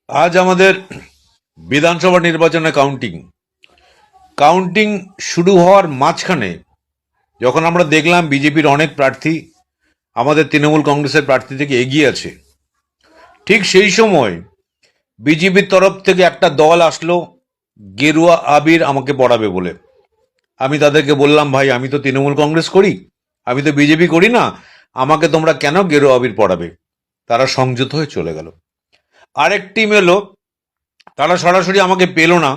আজ আমাদের বিধানসভা নির্বাচনে কাউন্টিং শুরু হওয়ার মাঝখানে যখন আমরা দেখলাম বিজেপির অনেক প্রার্থী আমাদের তৃণমূল কংগ্রেসের প্রার্থী থেকে এগিয়ে আছে, ঠিক সেই সময় বিজেপির তরফ থেকে একটা দল আসলো গেরুয়া আবির আমাকে পড়াবে বলে। আমি তাদেরকে বললাম, ভাই আমি তো তৃণমূল কংগ্রেস করি, আমি তো বিজেপি করি না, আমাকে তোমরা কেন গেরুয়া আবির পড়াবে? তারা সংযত হয়ে চলে গেল। আরেক টিম এলো, তারা সরাসরি আমাকে পেল না,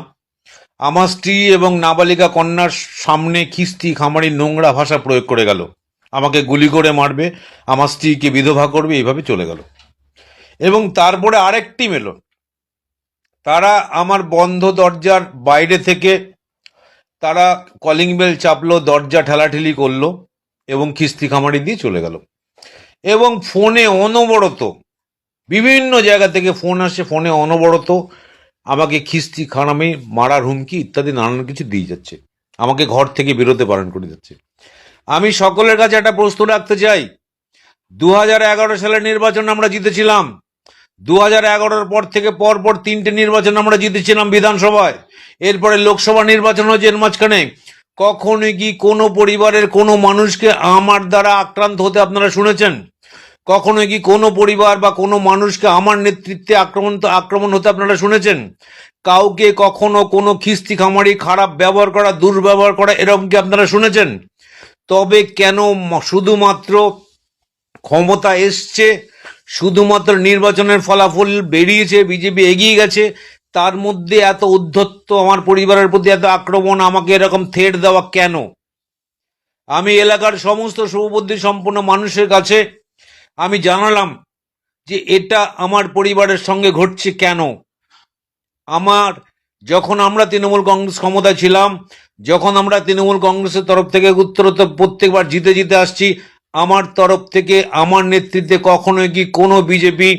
আমার স্ত্রী এবং নাবালিকা কন্যার সামনে খিস্তি খামারি নোংরা ভাষা প্রয়োগ করে গেল, আমাকে গুলি করে মারবে, আমার স্ত্রীকে বিধবা করবে, এইভাবে চলে গেল। এবং তারপরে আরেক টিম এলো, তারা আমার বন্ধ দরজার বাইরে থেকে তারা কলিং বেল চাপলো, দরজা ঠেলাঠেলি করলো এবং খিস্তি খামারি দিয়ে চলে গেল। এবং ফোনে অনবরত বিভিন্ন জায়গা থেকে ফোন আসে, ফোনে অনবরত আমাকে খিস্তি খানামি, মারার হুমকি ইত্যাদি নানান কিছু দিয়ে যাচ্ছে, আমাকে ঘর থেকে বেরোতে বারণ করে যাচ্ছে। আমি সকলের কাছে একটা প্রশ্ন রাখতে চাই, 2011 সালের নির্বাচন আমরা জিতেছিলাম, 2011 পর থেকে পরপর 3টে নির্বাচন আমরা জিতেছিলাম বিধানসভায়, এরপরে লোকসভা নির্বাচন হয়েছে এর মাঝখানে। কখনো কি কোনো পরিবারের কোনো মানুষকে আমার দ্বারা আক্রান্ত হতে আপনারা শুনেছেন? কখনো কি কোনো পরিবার বা কোনো মানুষকে আমার নেতৃত্বে আক্রমণ হতে আপনারা শুনেছেন? কাউকে কখনো কোনো খিস্তি খামারি, খারাপ ব্যবহার করা, দুর্ব্যবহার করা, এরকম কি আপনারা শুনেছেন? তবে কেন শুধুমাত্র ক্ষমতা এসছে, শুধুমাত্র নির্বাচনের ফলাফল বেরিয়েছে, বিজেপি এগিয়ে গেছে, তার মধ্যে এত উদ্ধত্ত, আমার পরিবারের প্রতি এত আক্রমণ, আমাকে এরকম থ্রেট দেওয়া কেন? আমি এলাকার সমস্ত শুভবুদ্ধি সম্পন্ন মানুষের কাছে আমি জানালাম যে এটা আমার পরিবারের সঙ্গে ঘটছে কেন। যখন আমরা তৃণমূল কংগ্রেস ক্ষমতায় ছিলাম, যখন আমরা তৃণমূল কংগ্রেসের তরফ থেকে উত্তরোত্তর প্রত্যেকবার জিতে আসছি, আমার তরফ থেকে, আমার নেতৃত্বে কখনোই কি কোনো বিজেপি,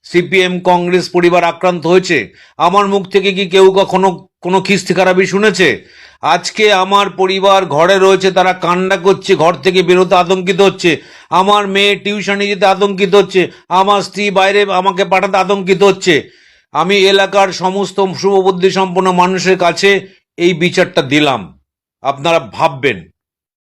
সিপিএম, কংগ্রেস পরিবার আক্রান্ত হয়েছে? আমার মুখ থেকে কি কেউ কখনো কোনো খিস্তি খারাপি শুনেছে? আজকে আমার পরিবার ঘরে রয়েছে, তারা কান্না করছে, ঘর থেকে বেরোতে আতঙ্কিত হচ্ছে, আমার মেয়ে টিউশনে যেতে আতঙ্কিত হচ্ছে, আমার স্ত্রী বাইরে আমাকে পাঠাতে আতঙ্কিত হচ্ছে। আমি এলাকার সমস্ত শুভবুদ্ধি সম্পন্ন মানুষের কাছে এই বিচারটা দিলাম, আপনারা ভাববেন।